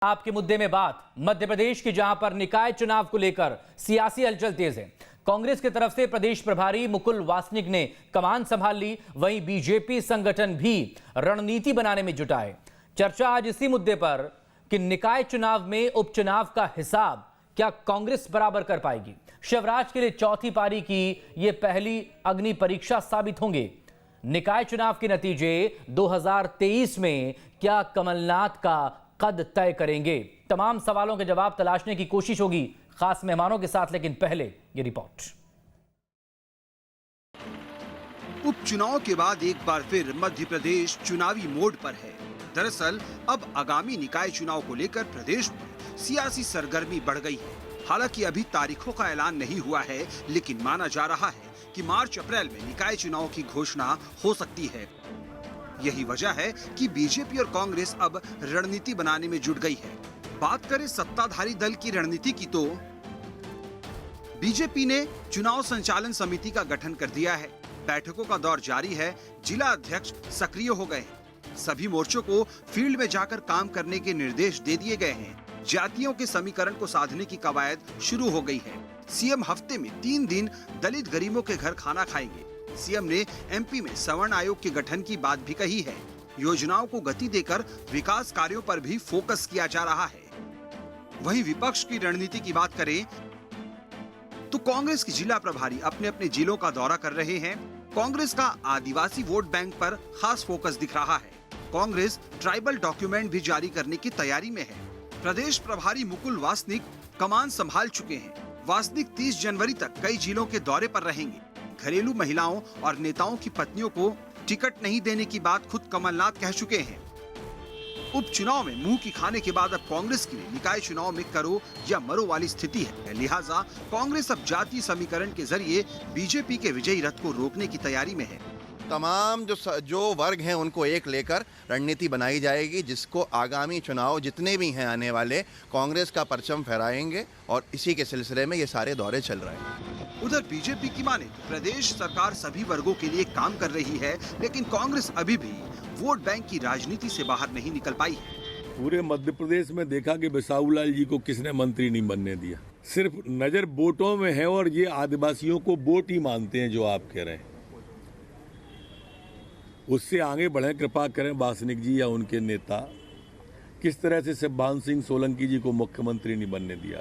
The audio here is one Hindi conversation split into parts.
आपके मुद्दे में बात मध्य प्रदेश की, जहां पर निकाय चुनाव को लेकर सियासी हलचल तेज है। कांग्रेस की तरफ से प्रदेश प्रभारी मुकुल वासनिक ने कमान संभाल ली, वहीं बीजेपी संगठन भी रणनीति बनाने में जुटा है। चर्चा आज इसी मुद्दे पर कि निकाय चुनाव में उपचुनाव का हिसाब क्या कांग्रेस बराबर कर पाएगी। शिवराज के लिए चौथी पारी की यह पहली अग्नि परीक्षा साबित होंगे। निकाय चुनाव के नतीजे 2023 में क्या कमलनाथ का कद तय करेंगे। तमाम सवालों के जवाब तलाशने की कोशिश होगी खास मेहमानों के साथ, लेकिन पहले ये रिपोर्ट। उपचुनाव के बाद एक बार फिर मध्य प्रदेश चुनावी मोड पर है। दरअसल अब आगामी निकाय चुनाव को लेकर प्रदेश में सियासी सरगर्मी बढ़ गई है। हालांकि अभी तारीखों का ऐलान नहीं हुआ है, लेकिन माना जा रहा है कि मार्च अप्रैल में निकाय चुनाव की घोषणा हो सकती है। यही वजह है कि बीजेपी और कांग्रेस अब रणनीति बनाने में जुट गई है। बात करें सत्ताधारी दल की रणनीति की तो बीजेपी ने चुनाव संचालन समिति का गठन कर दिया है। बैठकों का दौर जारी है। जिला अध्यक्ष सक्रिय हो गए हैं। सभी मोर्चों को फील्ड में जाकर काम करने के निर्देश दे दिए गए हैं। जातियों के समीकरण को साधने की कवायद शुरू हो गई है। सीएम हफ्ते में 3 दिन दलित गरीबों के घर खाना खाएंगे। सीएम ने एमपी में सवर्ण आयोग के गठन की बात भी कही है। योजनाओं को गति देकर विकास कार्यों पर भी फोकस किया जा रहा है। वहीं विपक्ष की रणनीति की बात करें तो कांग्रेस के जिला प्रभारी अपने अपने जिलों का दौरा कर रहे हैं। कांग्रेस का आदिवासी वोट बैंक पर खास फोकस दिख रहा है। कांग्रेस ट्राइबल डॉक्यूमेंट भी जारी करने की तैयारी में है। प्रदेश प्रभारी मुकुल वासनिक कमान संभाल चुके हैं। वासनिक 30 जनवरी तक कई जिलों के दौरे पर रहेंगे। घरेलू महिलाओं और नेताओं की पत्नियों को टिकट नहीं देने की बात खुद कमलनाथ कह चुके हैं। उपचुनाव में मुंह की खाने के बाद अब कांग्रेस के लिए निकाय चुनाव में करो या मरो वाली स्थिति है। लिहाजा कांग्रेस अब जातीय समीकरण के जरिए बीजेपी के विजयी रथ को रोकने की तैयारी में है। तमाम जो वर्ग हैं उनको एक लेकर रणनीति बनाई जाएगी, जिसको आगामी चुनाव जितने भी हैं आने वाले कांग्रेस का परचम फहराएंगे, और इसी के सिलसिले में ये सारे दौरे चल रहे हैं। उधर बीजेपी की माने तो प्रदेश सरकार सभी वर्गों के लिए काम कर रही है, लेकिन कांग्रेस अभी भी वोट बैंक की राजनीति से बाहर नहीं निकल पाई है। पूरे मध्य प्रदेश में देखा कि बिसाहूलाल जी को किसने मंत्री नहीं बनने दिया। सिर्फ नजर वोटों में है, और ये आदिवासियों को वोट ही मानते हैं जो आप कह रहे हैं। उससे आगे बढ़े, कृपा करें वासनिक जी या उनके नेता, किस तरह से शिवराज सिंह सोलंकी जी को मुख्यमंत्री नहीं बनने दिया।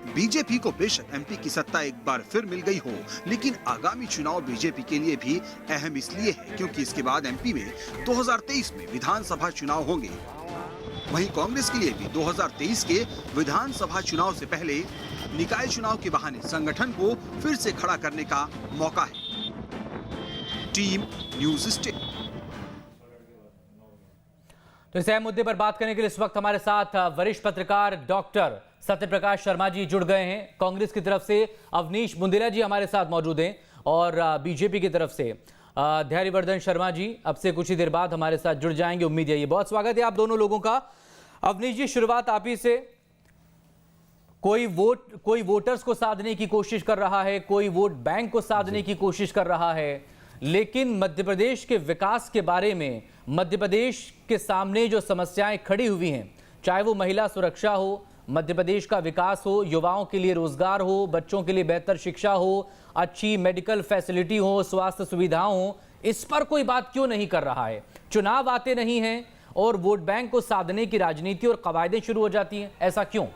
बीजेपी को बेशक एमपी की सत्ता एक बार फिर मिल गई हो, लेकिन आगामी चुनाव बीजेपी के लिए भी अहम इसलिए है क्योंकि इसके बाद एमपी में 2023 में विधानसभा चुनाव होंगे। वहीं कांग्रेस के लिए भी 2023 के विधानसभा चुनाव से पहले निकाय चुनाव के बहाने संगठन को फिर से खड़ा करने का मौका है। Team news state. तो इस अहम मुद्दे पर बात करने के लिए इस वक्त हमारे साथ वरिष्ठ पत्रकार डॉक्टर सत्यप्रकाश शर्मा जी जुड़ गए हैं। कांग्रेस की तरफ से अवनीश बुंदेला जी हमारे साथ मौजूद हैं, और बीजेपी की तरफ से धैर्यवर्धन शर्मा जी अब से कुछ ही देर बाद हमारे साथ जुड़ जाएंगे, उम्मीद है। ये बहुत स्वागत है आप दोनों लोगों का। अवनीश जी, शुरुआत आप ही से। कोई वोटर्स को साधने की कोशिश कर रहा है, कोई वोट बैंक को साधने की कोशिश कर रहा है, लेकिन मध्य प्रदेश के विकास के बारे में, मध्य प्रदेश के सामने जो समस्याएं खड़ी हुई हैं, चाहे वो महिला सुरक्षा हो, मध्य प्रदेश का विकास हो, युवाओं के लिए रोजगार हो, बच्चों के लिए बेहतर शिक्षा हो, अच्छी मेडिकल फैसिलिटी हो, स्वास्थ्य सुविधाएं हो, इस पर कोई बात क्यों नहीं कर रहा है? चुनाव आते नहीं हैं और वोट बैंक को साधने की राजनीति और कवायदें शुरू हो जाती हैं, ऐसा क्यों?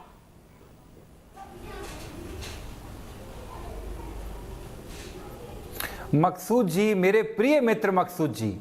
मकसूद जी, मेरे प्रिय मित्र मकसूद जी,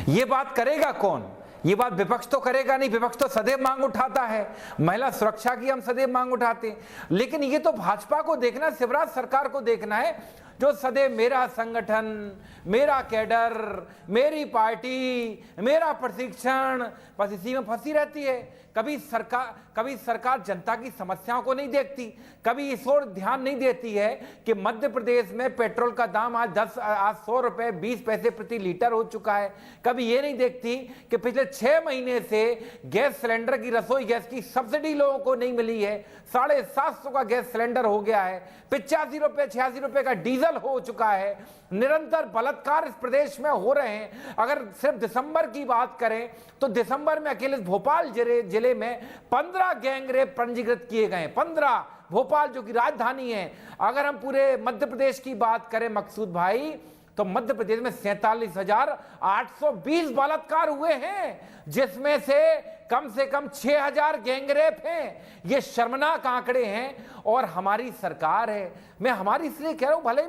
ये बात करेगा कौन? ये बात विपक्ष तो करेगा नहीं। विपक्ष तो सदैव मांग उठाता है, महिला सुरक्षा की हम सदैव मांग उठाते हैं, लेकिन ये तो भाजपा को देखना, शिवराज सरकार को देखना है, जो सदैव मेरा संगठन, मेरा कैडर, मेरी पार्टी, मेरा प्रशिक्षण, बस इसी में फंसी रहती है। कभी सरकार जनता की समस्याओं को नहीं देखती, कभी इस ओर ध्यान नहीं देती है कि मध्य प्रदेश में पेट्रोल का दाम आज 100 रुपए 20 पैसे प्रति लीटर हो चुका है। कभी ये नहीं देखती कि पिछले 6 महीने से गैस सिलेंडर की, रसोई गैस की सब्सिडी लोगों को नहीं मिली है। 750 का गैस सिलेंडर हो गया है, 85 रुपए 86 रुपए का डीजल डिजिटल हो चुका है, निरंतर बलात्कार इस प्रदेश में हो रहे हैं। अगर सिर्फ दिसंबर की बात करें तो दिसंबर में अकेले भोपाल जिले में 15 गैंगरेप पंजीकृत किए गए, 15। भोपाल जो कि राजधानी है। अगर हम पूरे मध्य प्रदेश की बात करें मकसूद भाई, तो मध्य प्रदेश में 47,820 बलात्कार हुए हैं, जिसमें से कम 6,000 गैंगरेप हैं। ये शर्मनाक आंकड़े हैं। और हमारी सरकार है, मैं हमारी इसलिए कह रहा हूं, भले ही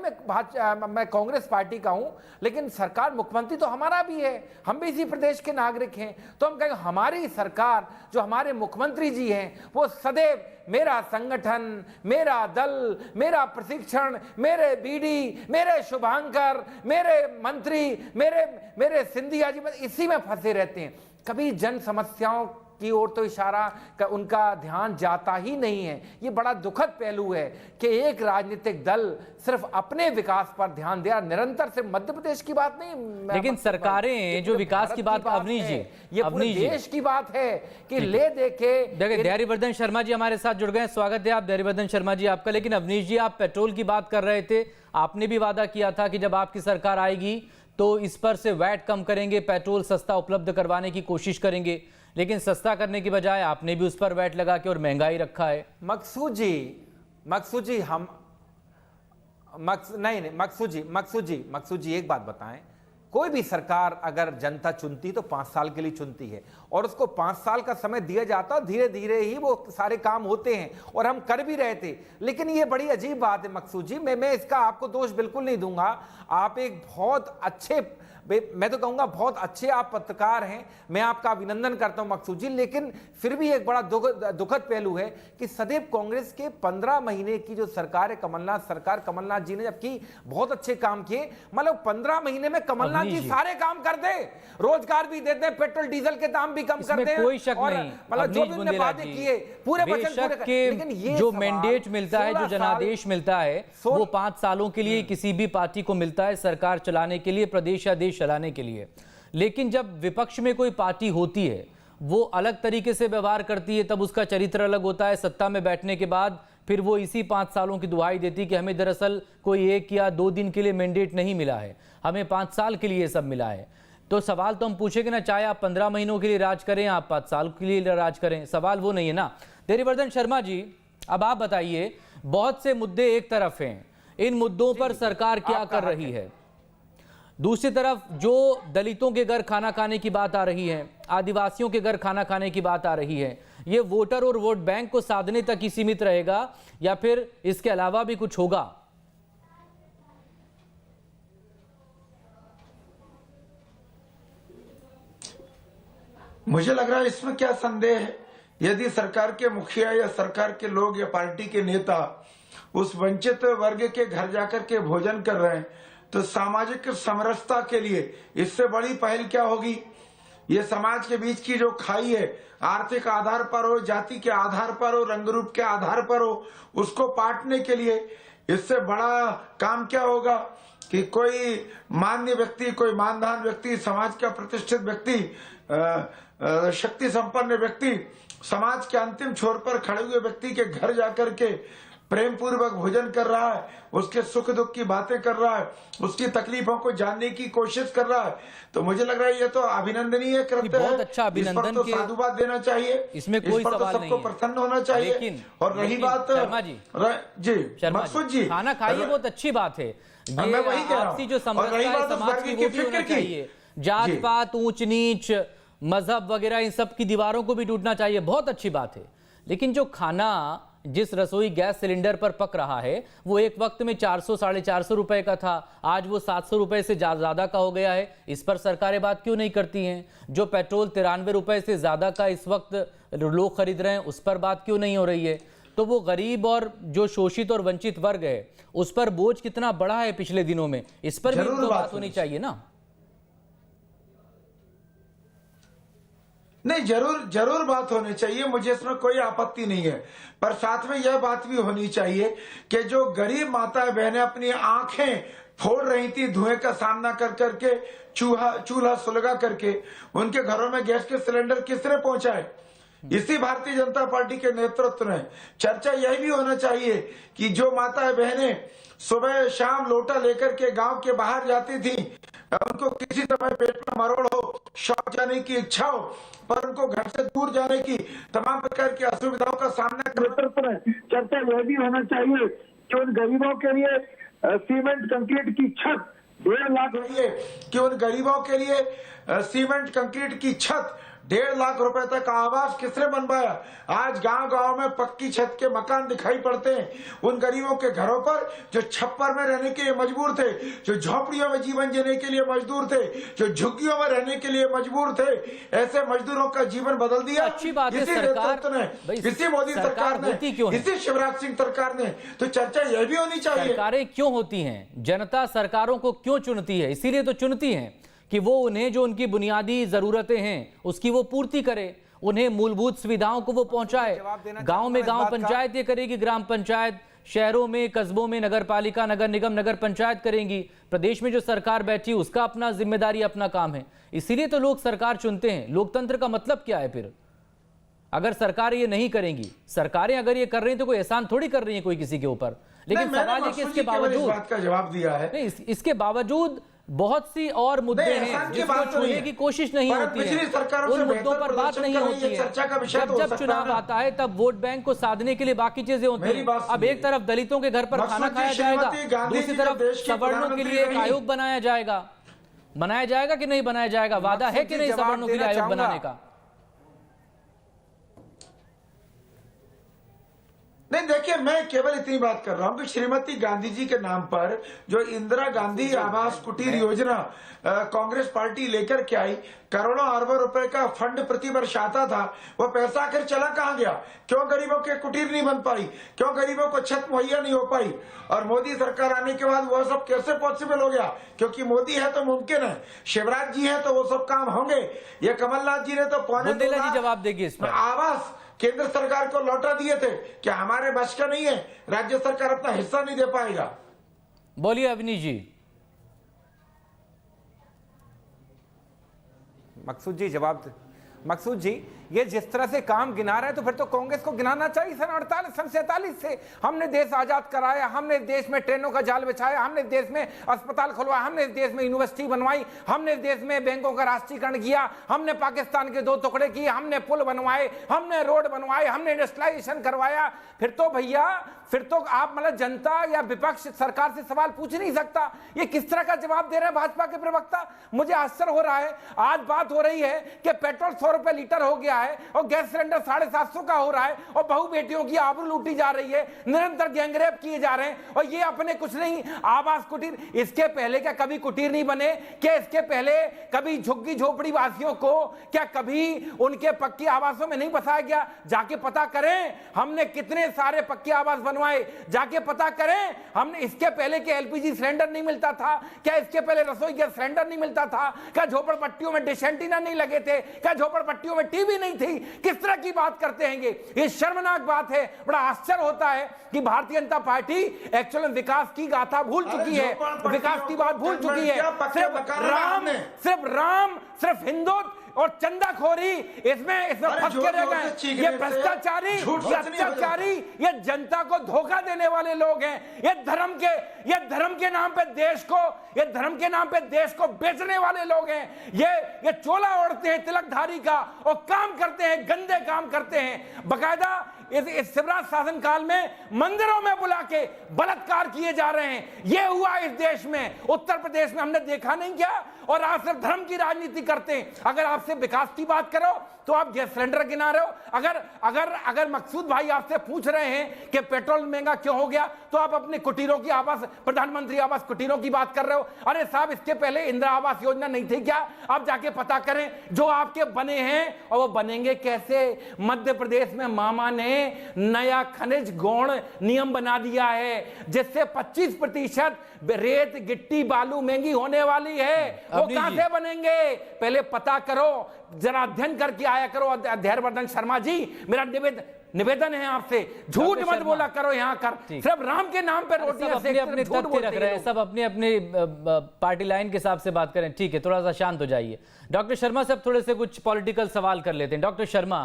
मैं कांग्रेस पार्टी का हूं, लेकिन सरकार, मुख्यमंत्री तो हमारा भी है, हम भी इसी प्रदेश के नागरिक हैं। तो हम कहेंगे हमारी सरकार, जो हमारे मुख्यमंत्री जी हैं, वो सदैव मेरा संगठन, मेरा दल, मेरा प्रशिक्षण, मेरे बीडी, मेरे शुभांकर, मेरे मंत्री, मेरे सिंधिया जी, इसी में फंसे रहते हैं। कभी जन समस्याओं की ओर तो इशारा उनका ध्यान जाता ही नहीं है। ये बड़ा दुखद पहलू है कि एक राजनीतिक दल सिर्फ अपने विकास पर ध्यान दे, निरंतर सिर्फ मध्य प्रदेश की बात नहीं, लेकिन सरकारें जो विकास की बात, अवनीश जी, ये पूरे देश की बात है कि ले देखे। देखिए धैर्यवर्धन शर्मा जी हमारे साथ जुड़ गए, स्वागत है आप धैर्यवर्धन शर्मा जी आपका। लेकिन अवनीश जी, आप पेट्रोल की बात कर रहे थे, आपने भी वादा किया था कि जब आपकी सरकार आएगी तो इस पर से वैट कम करेंगे, पेट्रोल सस्ता उपलब्ध करवाने की कोशिश करेंगे, लेकिन सस्ता करने की बजाय आपने भी उस पर वैट लगा के और महंगाई रखा है। मकसूद जी हम मकसूद जी एक बात बताएं, कोई भी सरकार अगर जनता चुनती तो 5 साल के लिए चुनती है, और उसको 5 साल का समय दिया जाता है, धीरे धीरे ही वो सारे काम होते हैं, और हम कर भी रहे थे। लेकिन ये बड़ी अजीब बात है मकसूद जी, मैं इसका आपको दोष बिल्कुल नहीं दूंगा। आप एक बहुत अच्छे, मैं तो कहूंगा बहुत अच्छे आप पत्रकार हैं, मैं आपका अभिनंदन करता हूं मकसूद जी। लेकिन फिर भी एक बड़ा दुखद पहलू है कि सदैव कांग्रेस के 15 महीने की जो सरकार है, कमलनाथ जी ने जबकि बहुत अच्छे काम किए, मतलब 15 महीने में कमलनाथ जी सारे काम कर दे, रोजगार भी देते हैं, पेट्रोल डीजल के दाम भी कम कर दे, कोई शक नहीं, मतलब जो भी उन्होंने वादे किए पूरे लेकिन ये जो मैंडेट मिलता है, जो जनादेश मिलता है, वो 5 सालों के लिए किसी भी पार्टी को मिलता है सरकार चलाने के लिए, प्रदेश या देश चलाने के लिए। लेकिन जब विपक्ष में कोई पार्टी होती है, वो अलग तरीके से व्यवहार करती है, तब उसका चरित्र अलग होता है। सत्ता में बैठने के बाद फिर वो इसी 5 सालों की दुहाई देती कि हमें दरअसल कोई 1 या 2 दिन के लिए मैंडेट नहीं मिला है, हमें 5 साल के लिए सब मिला है। तो सवाल तो हम पूछेंगे ना, चाहे आप 15 महीनों के लिए राज करें, आप 5 साल के लिए राज करें, सवाल वो नहीं है ना। धैर्यवर्धन शर्मा जी, अब आप बताइए, बहुत से मुद्दे एक तरफ हैं, इन मुद्दों पर सरकार क्या कर रही है? दूसरी तरफ जो दलितों के घर खाना खाने की बात आ रही है, आदिवासियों के घर खाना खाने की बात आ रही है, ये वोटर और वोट बैंक को साधने तक ही सीमित रहेगा या फिर इसके अलावा भी कुछ होगा? मुझे लग रहा है इसमें क्या संदेह है, यदि सरकार के मुखिया या सरकार के लोग या पार्टी के नेता उस वंचित वर्ग के घर जाकर के भोजन कर रहे हैं, तो सामाजिक समरसता के लिए इससे बड़ी पहल क्या होगी? ये समाज के बीच की जो खाई है, आर्थिक आधार पर हो, जाति के आधार पर हो, रंग रूप के आधार पर हो, उसको पाटने के लिए इससे बड़ा काम क्या होगा कि कोई मान्य व्यक्ति, कोई मानदान व्यक्ति, समाज का प्रतिष्ठित व्यक्ति, शक्ति संपन्न व्यक्ति, समाज के अंतिम छोर पर खड़े हुए व्यक्ति के घर जाकर के प्रेम पूर्वक भोजन कर रहा है, उसके सुख दुख की बातें कर रहा है, उसकी तकलीफों को जानने की कोशिश कर रहा है, तो मुझे लग रहा है ये तो अभिनंदनीय कृत्य है। बहुत अच्छा अभिनंदन, इस पर तो साधुवाद देना चाहिए, इसमें कोई सवाल नहीं है, सबको प्रसन्न होना चाहिए। और रही बात शर्मा जी, मकसूद जी, खाना खाइए, बहुत अच्छी बात है, मैं वही कह रहा हूं। जो समरसता है समाज की, वो भी होना चाहिए। जात पात, ऊंच नीच, मजहब वगैरह, इन सब की दीवारों को भी टूटना चाहिए, बहुत अच्छी बात है। लेकिन जो खाना जिस रसोई गैस सिलेंडर पर पक रहा है, वो एक वक्त में 400-450 रुपए का था, आज वो 700 रुपए से ज्यादा का हो गया है। इस पर सरकारें बात क्यों नहीं करती हैं? जो पेट्रोल 93 रुपए से ज्यादा का इस वक्त लोग खरीद रहे हैं, उस पर बात क्यों नहीं हो रही है? तो वो गरीब और जो शोषित और वंचित वर्ग है, उस पर बोझ कितना बढ़ा है पिछले दिनों में, इस पर भी तो बात होनी चाहिए ना। नहीं, जरूर बात होनी चाहिए, मुझे इसमें कोई आपत्ति नहीं है, पर साथ में यह बात भी होनी चाहिए कि जो गरीब माताएं बहनें अपनी आंखें फोड़ रही थी धुएं का सामना कर करके, चूल्हा सुलगा करके, उनके घरों में गैस के सिलेंडर किसने पहुंचाए? इसी भारतीय जनता पार्टी के नेतृत्व में। चर्चा यही भी होना चाहिए कि जो माताएं बहनें सुबह शाम लोटा लेकर के गांव के बाहर जाती थी। उनको किसी समय पेट में मरोड़ हो, शौच जाने की इच्छा हो, पर उनको घर से दूर जाने की तमाम प्रकार की असुविधाओं का सामना करना। चर्चा यह भी होना चाहिए कि उन गरीबों के लिए सीमेंट कंक्रीट की छत 1.5 लाख कि उन गरीबों के लिए सीमेंट कंक्रीट की छत 1.5 लाख रुपए तक आवास किसने बनवाया? आज गांव गांव में पक्की छत के मकान दिखाई पड़ते हैं। उन गरीबों के घरों पर जो छप्पर में रहने के लिए मजबूर थे, जो झोपड़ियों में जीवन जीने के लिए मजदूर थे, जो झुग्गियों में रहने के लिए मजबूर थे, ऐसे मजदूरों का जीवन बदल दिया। अच्छी बात है इसी नेतृत्व ने, इसी मोदी सरकार ने, इसी शिवराज सिंह सरकार ने। तो चर्चा यह भी होनी चाहिए, सरकारें क्यों होती हैं? जनता सरकारों को क्यों चुनती है? इसीलिए तो चुनती है कि वो उन्हें जो उनकी बुनियादी जरूरतें हैं उसकी वो पूर्ति करे, उन्हें मूलभूत सुविधाओं को वो पहुंचाए। गांव में गांव पंचायत ये करेगी, ग्राम पंचायत, शहरों में कस्बों में नगर पालिका, नगर निगम, नगर पंचायत करेंगी। प्रदेश में जो सरकार बैठी उसका अपना जिम्मेदारी, अपना काम है। इसीलिए तो लोग सरकार चुनते हैं। लोकतंत्र का मतलब क्या है फिर? अगर सरकार ये नहीं करेंगी, सरकारें अगर ये कर रही हैं तो कोई एहसान थोड़ी कर रही है कोई किसी के ऊपर। लेकिन सवाल है कि इसके बावजूद, बात का जवाब दिया है, इसके बावजूद बहुत सी और मुद्दे हैं जिसको छूने की कोशिश नहीं होती है। उन मुद्दों पर बात नहीं होती है। जब चुनाव आता है तब वोट बैंक को साधने के लिए बाकी चीजें होती हैं। अब एक तरफ दलितों के घर पर खाना खाया जाएगा, दूसरी तरफ सवर्णों के लिए एक आयोग बनाया जाएगा कि नहीं बनाया जाएगा? वादा है कि नहीं सवर्णों के लिए आयोग बनाने का? नहीं, देखिए, मैं केवल इतनी बात कर रहा हूं कि श्रीमती गांधी जी के नाम पर जो इंदिरा गांधी आवास कुटीर योजना कांग्रेस पार्टी लेकर के आई, करोड़ों अरबों रुपए का फंड प्रतिवर्ष आता था, वो पैसा आखिर चला कहां गया? क्यों गरीबों के कुटीर नहीं बन पाई? क्यों गरीबों को छत मुहैया नहीं हो पाई? और मोदी सरकार आने के बाद वो सब कैसे पॉसिबल हो गया? क्योंकि मोदी है तो मुमकिन है, शिवराज जी है तो वो सब काम होंगे। ये कमलनाथ जी ने तो पौने 2 लाख जवाब देगी इस पर आवास केंद्र सरकार को लौटा दिए थे। क्या हमारे बस का नहीं है? राज्य सरकार अपना हिस्सा नहीं दे पाएगा? बोलिए अवनीश जी। मकसूद जी जवाब। मकसूद जी, ये जिस तरह से काम गिना रहे हैं तो फिर तो कांग्रेस को गिनाना चाहिए। सन 47 से हमने देश आजाद कराया, हमने देश में ट्रेनों का जाल बिछाया, हमने देश में अस्पताल खुलवाया, हमने देश में यूनिवर्सिटी बनवाई, हमने देश में बैंकों का राष्ट्रीयकरण किया, हमने पाकिस्तान के 2 टुकड़े किए, हमने पुल बनवाए, हमने रोड बनवाए, हमने इंडस्ट्रियलाइजेशन करवाया। फिर तो भैया, फिर तो आप मतलब जनता या विपक्ष सरकार से सवाल पूछ नहीं सकता। ये किस तरह का जवाब दे रहे हैं भाजपा के प्रवक्ता? मुझे आश्चर्य हो रहा है। आज बात हो रही है कि पेट्रोल 100 रुपए लीटर हो गया है और गैस सिलेंडर 750 का हो रहा है और बहू बेटियों की आबरू लूटी जा रही है, निरंतर गैंगरेप किए जा रहे हैं और ये अपने कुछ नहीं आवास कुटीर। इसके पहले क्या कभी कुटीर नहीं बने? क्या इसके पहले कभी झुग्गी झोपड़ी वासियों को क्या कभी उनके पक्की आवासों में नहीं बसाया गया? जाके पता करें हमने कितने सारे पक्के आवास बनवाए, जाके पता करें। हमने इसके पहले के एलपीजी सिलेंडर नहीं मिलता था? क्या इसके पहले रसोई गैस सिलेंडर नहीं मिलता था? क्या झोपड़पट्टियों में डिश एंटीना नहीं लगे थे? क्या झोपड़पट्टियों में टीवी नहीं थी? किस तरह की बात करते हैं ये शर्मनाक बात है। बड़ा आश्चर्य होता है कि भारतीय जनता पार्टी एक्चुअल में विकास की गाथा भूल चुकी है, विकास की बात भूल चुकी है। सिर्फ राम, सिर्फ हिंदुत्व और चंदाखोरी इसमें फंस के रह गए। ये भ्रष्टाचारी, ये अत्याचारी, ये जनता को धोखा देने वाले लोग हैं। ये धर्म के नाम पे देश को, ये धर्म के नाम पे देश को बेचने वाले लोग हैं। ये चोला ओढ़ते हैं तिलकधारी का और काम करते हैं, गंदे काम करते हैं। बकायदा इस शिवराज शासन काल में मंदिरों में बुला के बलात्कार किए जा रहे हैं। ये हुआ इस देश में, उत्तर प्रदेश में हमने देखा नहीं क्या? और आप सिर्फ धर्म की राजनीति करते हैं। अगर आपसे विकास की बात करो तो आप गैस सिलेंडर गिना रहे हो। अगर मकसूद भाई आपसे पूछ रहे हैं कि पेट्रोल महंगा क्यों हो गया, तो आप अपने कुटीरों की आवास, प्रधानमंत्री आवास कुटीरों की बात कर रहे हो। अरे साहब, इसके पहले इंदिरा आवास योजना नहीं थी क्या? आप जाके पता करें जो आपके बने हैं और वो बनेंगे कैसे। मध्य प्रदेश में मामा ने नया खनिज गौण नियम बना दिया है जिससे 25% रेत गिट्टी बालू महंगी होने वाली है। वो कहां से बनेंगे? पहले पता करो, जरा अध्ययन करके आया करो। धैर्यवर्धन शर्मा जी, मेरा निवेदन है आपसे, झूठ मत बोला करो यहाँ कर। सिर्फ राम के नाम पे रोटियां अपने तथ्य रख रहे हैं, सब अपने अपने पार्टी लाइन के हिसाब से बात करें। ठीक है, थोड़ा सा शांत हो जाइए। डॉक्टर शर्मा साहब थोड़े से कुछ पॉलिटिकल सवाल कर लेते हैं। डॉक्टर शर्मा,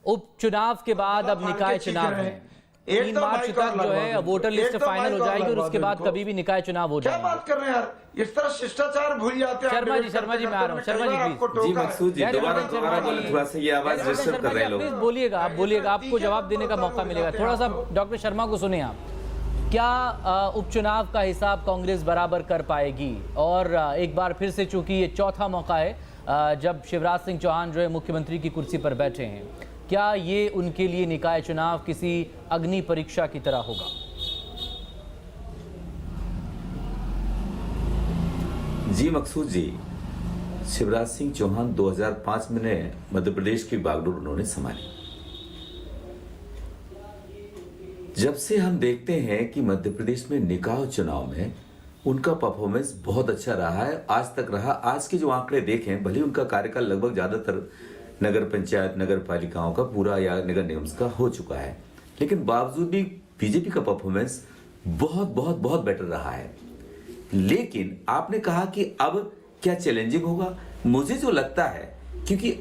उपचुनाव के बाद अब निकाय चुनाव है, एक 3 तो मार्च माइक तक और जो लगवा है दो। वोटर एक लिस्ट तो फाइनल माइक हो और जाएगी और लगवा उसके दो बाद इनको। कभी भी निकाय चुनाव हो क्या जाएंगे। बात कर रहे हैं यार, इस तरह शिष्टाचार भूल जाते हैं। शर्मा जी, शर्मा जी, मैं आ रहा हूं। शर्मा जी, प्लीज। जी मकसूद जी, दोबारा बोले, थोड़ा सा ये आवाज डिस्टर्ब कर रहे हैं लोग। प्लीज बोलिएगा, आप बोलिएगा, आपको जवाब देने का मौका मिलेगा। थोड़ा सा डॉक्टर शर्मा को सुने आप। क्या उपचुनाव का हिसाब कांग्रेस बराबर कर पाएगी? और एक बार फिर से, चूंकि ये चौथा मौका है जब शिवराज सिंह चौहान जो है मुख्यमंत्री की कुर्सी पर बैठे हैं, क्या ये उनके लिए निकाय चुनाव किसी अग्नि परीक्षा की तरह होगा? जी मकसूद जी, शिवराज सिंह चौहान 2005 में मध्य प्रदेश की बागडोर उन्होंने संभाली। जब से हम देखते हैं कि मध्य प्रदेश में निकाय चुनाव में उनका परफॉर्मेंस बहुत अच्छा रहा है, आज तक रहा। आज के जो आंकड़े देखें, भले उनका कार्यकाल लगभग ज्यादातर नगर पंचायत, नगर पालिकाओं का पूरा या नगर निगम का हो चुका है, लेकिन बावजूद भी बीजेपी का परफॉर्मेंस बहुत बहुत बहुत बेटर रहा है। लेकिन आपने कहा कि अब क्या चैलेंजिंग होगा? मुझे जो लगता है, क्योंकि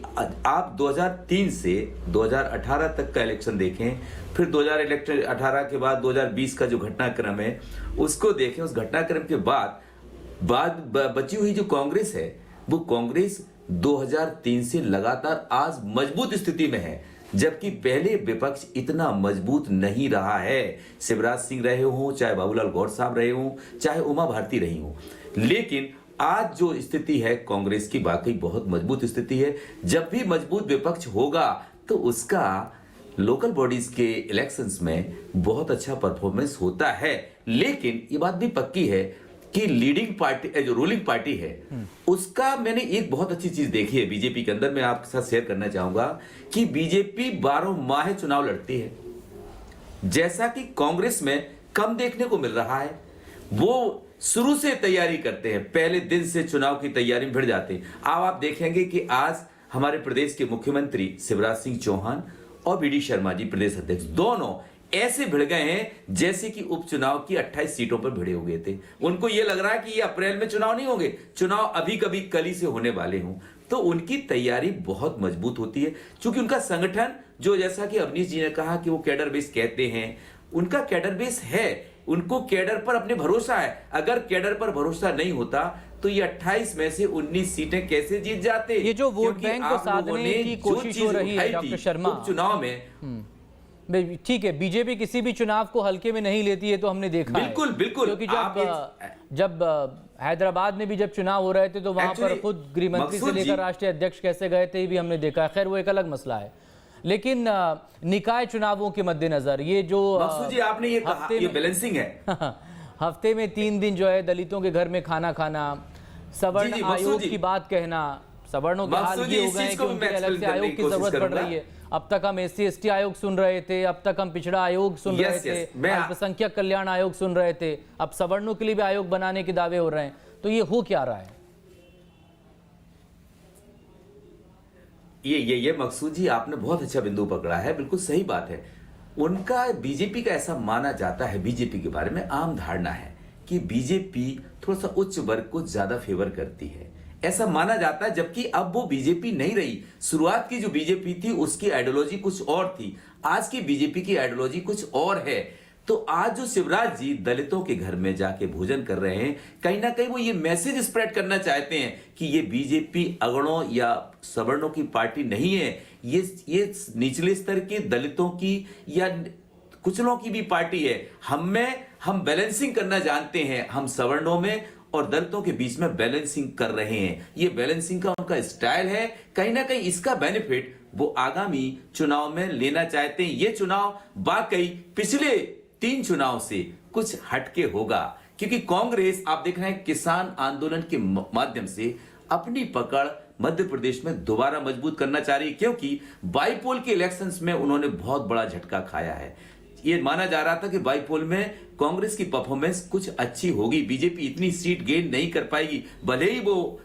आप 2003 से 2018 तक का इलेक्शन देखें, फिर 2018 के बाद 2020 का जो घटनाक्रम है उसको देखें, उस घटनाक्रम के बाद बची हुई जो कांग्रेस है, वो कांग्रेस 2003 से लगातार आज मजबूत स्थिति में है, जबकि पहले विपक्ष इतना मजबूत नहीं रहा है। शिवराज सिंह रहे हों, चाहे बाबूलाल गौर साहब रहे हों, चाहे उमा भारती रही हों, लेकिन आज जो स्थिति है कांग्रेस की वाकई बहुत मजबूत स्थिति है। जब भी मजबूत विपक्ष होगा तो उसका लोकल बॉडीज के इलेक्शंस में बहुत अच्छा परफॉर्मेंस होता है। लेकिन ये बात भी पक्की है कि लीडिंग पार्टी, जो रूलिंग पार्टी है, उसका मैंने एक बहुत अच्छी चीज देखी है बीजेपी के अंदर, मैं आपके साथ शेयर करना चाहूंगा कि बीजेपी 12 माह चुनाव लड़ती है, जैसा कि कांग्रेस में कम देखने को मिल रहा है। वो शुरू से तैयारी करते हैं, पहले दिन से चुनाव की तैयारी में भिड़ जाते हैं। अब आप देखेंगे कि आज हमारे प्रदेश के मुख्यमंत्री शिवराज सिंह चौहान और बीडी शर्मा जी प्रदेश अध्यक्ष, दोनों ऐसे भिड़ गए हैं जैसे कि उपचुनाव की 28 सीटों पर भिड़े हुए थे। उनको यह लग रहा है कि ये अप्रैल में चुनाव नहीं होंगे, चुनाव अभी कभी कल ही से होने वाले हों। तो उनकी तैयारी बहुत मजबूत होती है, क्योंकि उनका संगठन, जो जैसा कि अवनीश जी ने कहा कि वो कैडर बेस कहते हैं, उनका कैडर बेस है, उनको कैडर पर अपने भरोसा है। अगर कैडर पर भरोसा नहीं होता तो ये 28 में से 19 सीटें कैसे जीत जाते? ये जो वोट बैंक को साधने की कोशिश हो रही है डॉक्टर शर्मा, चुनाव में, ठीक है, बीजेपी किसी भी चुनाव को हल्के में नहीं लेती है, तो हमने देखा बिल्कुल, है। बिल्कुल, क्योंकि जब हैदराबाद में भी जब चुनाव हो रहे थे तो वहां पर खुद गृह मंत्री से लेकर राष्ट्रीय अध्यक्ष कैसे गए थे, भी हमने देखा है। खैर, वो एक अलग मसला है। लेकिन निकाय चुनावों के मद्देनजर ये जो जी आपने ये कहा, ये बैलेंसिंग है। हफ्ते में 3 दिन जो है दलितों के घर में खाना खाना, सवर्ण आयोग की बात कहना, सवर्णों के हाल ये हो गए कि उनके अलग से आयोग की जरूरत पड़ रही है। अब तक हम SC/ST आयोग सुन रहे थे, अब तक हम पिछड़ा आयोग सुन रहे थे, अल्पसंख्यक कल्याण आयोग सुन रहे थे, अब सवर्णों के लिए भी आयोग बनाने के दावे हो रहे हैं। तो ये हो क्या रहा है? ये मकसूद जी, आपने बहुत अच्छा बिंदु पकड़ा है, बिल्कुल सही बात है। उनका, बीजेपी का ऐसा माना जाता है, बीजेपी के बारे में आम धारणा है कि बीजेपी थोड़ा सा उच्च वर्ग को ज्यादा फेवर करती है, ऐसा माना जाता है। जबकि अब वो बीजेपी नहीं रही। शुरुआत की जो बीजेपी थी उसकी आइडियोलॉजी कुछ और थी, आज की बीजेपी की आइडियोलॉजी कुछ और है। तो आज जो शिवराज जी दलितों के घर में जाके भोजन कर रहे हैं, कहीं ना कहीं वो ये मैसेज स्प्रेड करना चाहते हैं कि ये बीजेपी अगड़ों या सवर्णों की पार्टी नहीं है, ये निचले स्तर के दलितों की या कुचलों की भी पार्टी है। हम बैलेंसिंग करना जानते हैं, हम सवर्णों में और दलितों के बीच में बैलेंसिंग कर रहे हैं। ये बैलेंसिंग का उनका स्टाइल है। कहीं ना कहीं इसका बेनिफिट वो आगामी चुनाव में लेना चाहते हैं। ये चुनाव वाकई पिछले 3 चुनाव से कुछ हटके होगा, क्योंकि कांग्रेस, आप देख रहे हैं, किसान आंदोलन के माध्यम से अपनी पकड़ मध्य प्रदेश में दोबारा मजबूत करना चाह रही है, क्योंकि बाईपोल के इलेक्शंस में उन्होंने बहुत बड़ा झटका खाया है। ये माना जा रहा था कि बाईपोल में कांग्रेस की परफॉर्मेंस कुछ अच्छी होगी, बीजेपी इतनी सीट गेन नहीं कर पाएगी, भले ही वो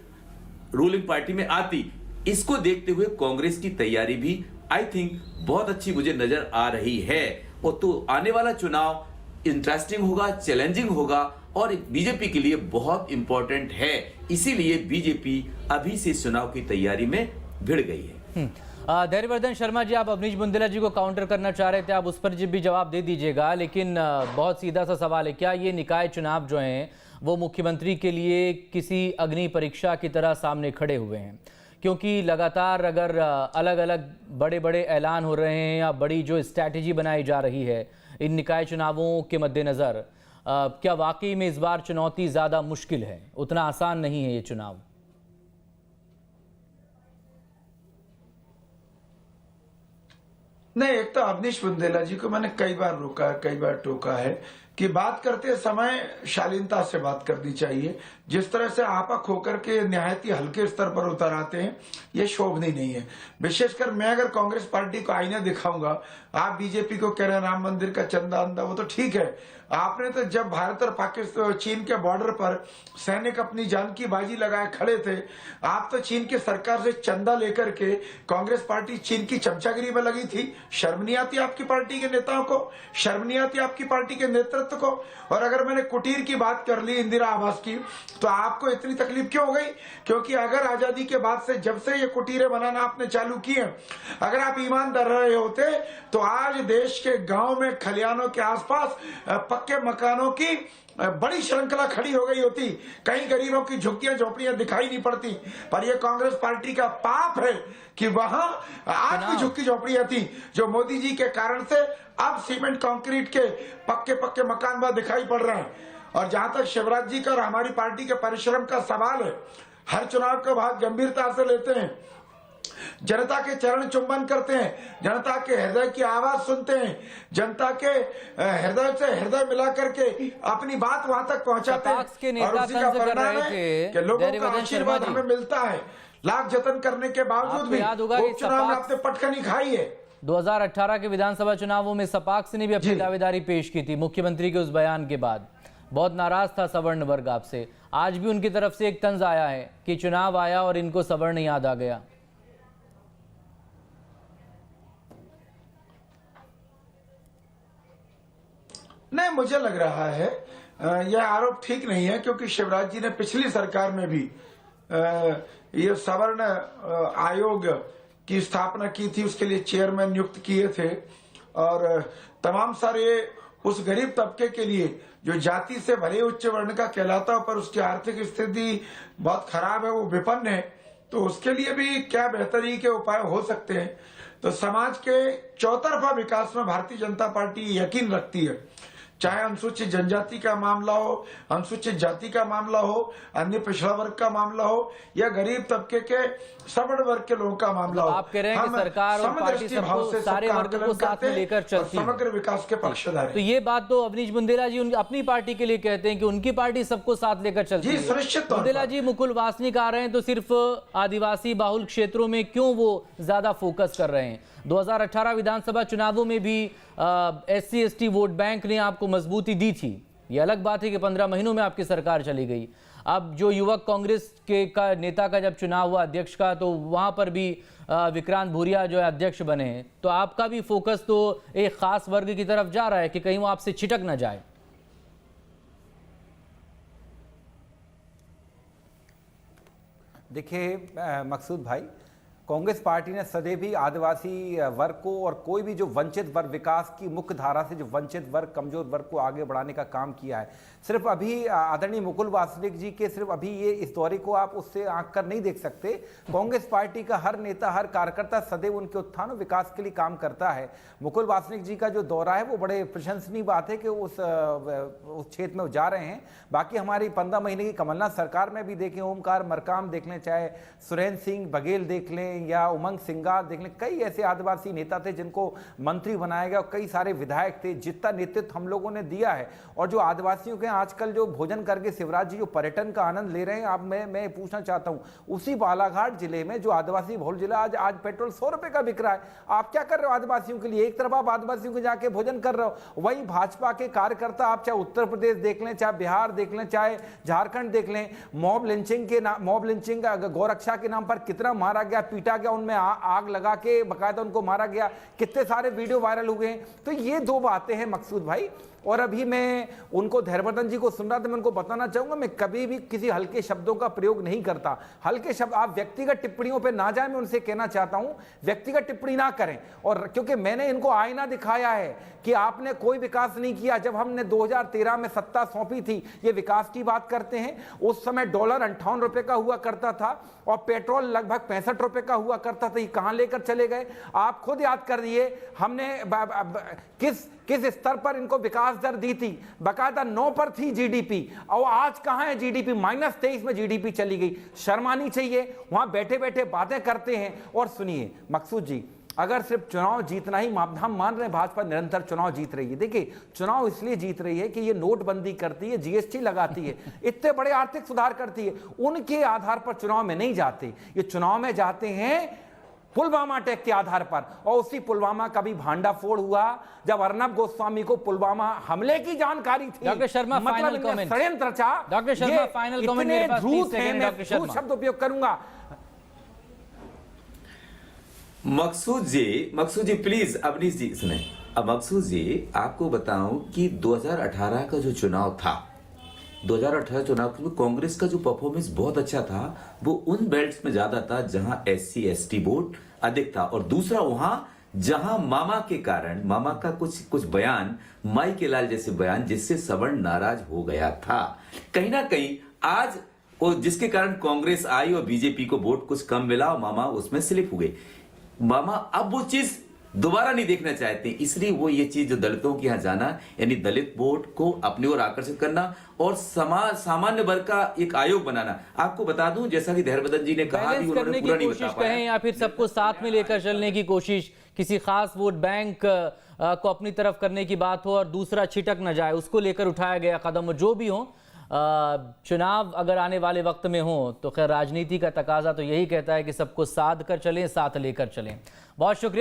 रूलिंग पार्टी में आती। इसको देखते हुए कांग्रेस की तैयारी भी आई थिंक बहुत अच्छी मुझे नजर आ रही है। और तो आने वाला चुनाव इंटरेस्टिंग होगा, चैलेंजिंग होगा और बीजेपी के लिए बहुत इंपॉर्टेंट है। इसीलिए बीजेपी अभी से चुनाव की तैयारी में भिड़ गई है। धैर्यवर्धन शर्मा जी, आप अवनीश बुंदेला जी को काउंटर करना चाह रहे थे, आप उस पर भी जवाब दे दीजिएगा, लेकिन बहुत सीधा सा सवाल है, क्या ये निकाय चुनाव जो हैं वो मुख्यमंत्री के लिए किसी अग्नि परीक्षा की तरह सामने खड़े हुए हैं? क्योंकि लगातार अगर अलग अलग बड़े बड़े ऐलान हो रहे हैं या बड़ी जो स्ट्रैटेजी बनाई जा रही है इन निकाय चुनावों के मद्देनज़र, क्या वाकई में इस बार चुनौती ज़्यादा मुश्किल है, उतना आसान नहीं है ये चुनाव? नहीं, एक तो अवनीश बुंदेला जी को मैंने कई बार रोका है, कई बार टोका है कि बात करते समय शालीनता से बात करनी चाहिए। जिस तरह से आपा खोकर के निहायत ही हल्के स्तर पर उतर आते हैं, ये शोभनीय नहीं है। विशेषकर मैं अगर कांग्रेस पार्टी को आईने दिखाऊंगा, आप बीजेपी को कह रहे हैं राम मंदिर का चंदा अंदा, वो तो ठीक है। आपने तो जब भारत और पाकिस्तान चीन के बॉर्डर पर सैनिक अपनी जान की बाजी लगाए खड़े थे, आप तो चीन की सरकार से चंदा लेकर के कांग्रेस पार्टी चीन की चमचागिरी में लगी थी। शर्म नहीं आती आपकी पार्टी के नेताओं को? शर्म नहीं आती आपकी पार्टी के नेतृत्व को? और अगर मैंने कुटीर की बात कर ली, इंदिरा आवास की, तो आपको इतनी तकलीफ क्यों हो गई? क्योंकि अगर आजादी के बाद से जब से ये कुटीरें बनाना आपने चालू किए, अगर आप ईमानदार रहे होते तो आज देश के गांव में खलियानों के आसपास पक्के मकानों की बड़ी श्रृंखला खड़ी हो गई होती, कहीं गरीबों की झुग्गियां झोपड़ियां दिखाई नहीं पड़ती। पर यह कांग्रेस पार्टी का पाप है कि वहां आज भी झुग्गी झोपड़ियां थी, जो मोदी जी के कारण से अब सीमेंट कंक्रीट के पक्के पक्के मकान वहां दिखाई पड़ रहे हैं। और जहां तक शिवराज जी का और हमारी पार्टी के परिश्रम का सवाल है, हर चुनाव को बहुत गंभीरता से लेते हैं, जनता के चरण चुंबन करते हैं, जनता के हृदय की आवाज सुनते हैं, जनता के हृदय से हृदय मिला करके अपनी बात वहां तक पहुंचाते हैं। और उसी का परिणाम है कि लोगों का आशीर्वाद हमें मिलता है। लाख जतन करने के बावजूद भी उपचुनाव में आपने पटखनी खाई है। 2018 के विधानसभा चुनावों में सपाक्स ने भी अपनी दावेदारी पेश की थी मुख्यमंत्री के उस बयान के बाद। बहुत नाराज था सवर्ण वर्ग आपसे। आज भी उनकी तरफ से एक तंज आया है कि चुनाव आया और इनको सवर्ण याद आ गया। नहीं, मुझे लग रहा है यह आरोप ठीक नहीं है, क्योंकि शिवराज जी ने पिछली सरकार में भी ये सवर्ण आयोग की स्थापना की थी, उसके लिए चेयरमैन नियुक्त किए थे। और तमाम सारे उस गरीब तबके के लिए जो जाति से भले उच्च वर्ण का कहलाता हो पर उसकी आर्थिक स्थिति बहुत खराब है, वो विपन्न है, तो उसके लिए भी क्या बेहतरी के उपाय हो सकते हैं। तो समाज के चौतरफा विकास में भारतीय जनता पार्टी यकीन रखती है, चाहे अनुसूचित जनजाति का मामला हो, अनुसूचित जाति का मामला हो, अन्य पिछड़ा वर्ग का मामला हो, या गरीब तबके के सवर्ण वर्ग के लोगों का मामला हो। आप कह रहे हैं कि सरकार और पार्टी सबको, सारे वर्ग को साथ में लेकर चलती है, समग्र विकास के पक्षधर हैं। तो ये बात तो अवनीश बुंदेला जी अपनी पार्टी के लिए कहते हैं कि उनकी पार्टी सबको साथ लेकर चलती है। सुनिश्चित बुंदेला जी मुकुल वासनिक आ रहे हैं तो सिर्फ आदिवासी बाहुल क्षेत्रों में क्यों वो ज्यादा फोकस कर रहे हैं? 2018 विधानसभा चुनावों में भी SC/ST वोट बैंक ने आपको मजबूती दी थी। ये अलग बात है कि 15 महीनों में आपकी सरकार चली गई। अब जो युवक कांग्रेस के का नेता का जब चुनाव हुआ अध्यक्ष का, तो वहां पर भी विक्रांत भूरिया जो है अध्यक्ष बने हैं, तो आपका भी फोकस तो एक खास वर्ग की तरफ जा रहा है कि कहीं वो आपसे छिटक ना जाए। देखिए मकसूद भाई, कांग्रेस पार्टी ने सदैव ही आदिवासी वर्ग को और कोई भी जो वंचित वर्ग, विकास की मुख्य धारा से जो वंचित वर्ग, कमजोर वर्ग को आगे बढ़ाने का काम किया है। सिर्फ अभी आदरणीय मुकुल वासनिक जी के सिर्फ अभी ये इस दौरे को आप उससे आंक कर नहीं देख सकते। कांग्रेस पार्टी का हर नेता, हर कार्यकर्ता सदैव उनके उत्थान और विकास के लिए काम करता है। मुकुल वासनिक जी का जो दौरा है वो बड़े प्रशंसनीय बात है कि उस क्षेत्र में जा रहे हैं। बाकी हमारी 15 महीने की कमलनाथ सरकार में भी देखें, ओमकार मरकाम देख लें, चाहे सुरेंद्र सिंह बघेल देख लें या उमंग सिंगार देख लें, कई ऐसे आदिवासी नेता थे जिनको मंत्री बनाया गया, कई सारे विधायक थे। जितना नेतृत्व हम लोगों ने दिया है, और जो आदिवासियों के आजकल जो भोजन करके शिवराज जी जो पर्यटन का आनंद ले रहे हैं, अब मैं पूछना चाहता हूं, उसी बालाघाट जिले में जो आदिवासी बहुल जिला, आज पेट्रोल 100 रुपए का बिक रहा है। आप क्या कर रहे हो आदिवासियों के लिए? एक तरफ आप आदिवासियों को जाके भोजन कर रहे हो, वहीं भाजपा के कार्यकर्ता, आप चाहे उत्तर प्रदेश देख लें, चाहे बिहार देख लें, चाहे झारखंड देख लें, मॉब लिंचिंग गौरक्षा के नाम पर कितना मारा गया, पीटा गया, उनमें आग लगा के बकायदा उनको मारा गया, कितने सारे वीडियो वायरल हुए हैं। तो ये दो बातें हैं मकसूद भाई, और अभी मैं उनको धैर्यवर्धन जी को सुन रहा था, मैं उनको बताना चाहूंगा मैं कभी भी किसी हल्के शब्दों का प्रयोग नहीं करता। हल्के शब्द, आप व्यक्तिगत टिप्पणियों पे ना जाए, मैं उनसे कहना चाहता हूं व्यक्तिगत टिप्पणी ना करें। और क्योंकि मैंने इनको आईना दिखाया है कि आपने कोई विकास नहीं किया। जब हमने 2013 में सत्ता सौंपी थी, ये विकास की बात करते हैं, उस समय डॉलर 58 रुपए का हुआ करता था और पेट्रोल लगभग 65 रुपए का हुआ करता था। ये कहां लेकर चले गए? आप खुद याद कर दिए हमने किस स्तर पर इनको विकास दर दी थी। बाकायदा 9 पर थी जीडीपी, और आज कहां है जीडीपी? -23 में जीडीपी चली गई। शर्म आनी चाहिए। वहां बैठे बैठे बातें करते हैं। और सुनिए मकसूद जी, अगर सिर्फ चुनाव जीतना ही हम मान रहे हैं भाजपा निरंतर चुनाव जीत रही है। देखिए चुनाव इसलिए जीत रही है कि ये नोटबंदी करती है, जीएसटी लगाती है, इतने बड़े आर्थिक सुधार करती है। उनके आधार पर चुनाव में नहीं जाते, ये चुनाव में जाते हैं पुलवामा अटैक के आधार पर। और उसी पुलवामा का भी भांडाफोड़ हुआ जब अर्नब गोस्वामी को पुलवामा हमले की जानकारी थी। Doctor Sharma, final comment. षड्यंत्र रचा। डॉक्टर शर्मा, फाइनल कमेंट मेरे पास 30 सेकंड। डॉक्टर शर्मा, शब्द उपयोग करूंगा। मकसूद जी प्लीज, अवनीश जी सुने। अब मकसूद जी आपको बताऊं कि 2018 का जो चुनाव था, 2018 चुनाव में कांग्रेस का जो परफॉर्मेंस बहुत अच्छा था, वो उन बेल्ट्स में ज्यादा था जहां SC ST वोट अधिक था, और दूसरा वहां जहां मामा के कारण, मामा का कुछ बयान, माई के लाल जैसे बयान, जिससे सवर्ण नाराज हो गया था कहीं ना कहीं आज, और जिसके कारण कांग्रेस आई और बीजेपी को वोट कुछ कम मिला और मामा उसमें स्लिप हो गई। मामा अब वो चीज दोबारा नहीं देखना चाहते, इसलिए वो ये चीज जो दलितों के यहां जाना, यानी दलित वोट को अपनी ओर आकर्षित करना और सामान्य वर्ग का एक आयोग बनाना। आपको बता दूं, जैसा कि धैर्यवर्धन जी ने कहा, भी उन्होंने पूरा नहीं बता पाया, या फिर सबको साथ में लेकर चलने की कोशिश, किसी खास वोट बैंक को अपनी तरफ करने की बात हो और दूसरा छिटक न जाए, उसको लेकर उठाया गया कदम। जो भी हो, चुनाव अगर आने वाले वक्त में हो तो खैर राजनीति का तकाजा तो यही कहता है कि सबको साध कर चलें, साथ लेकर चलें। बहुत शुक्रिया।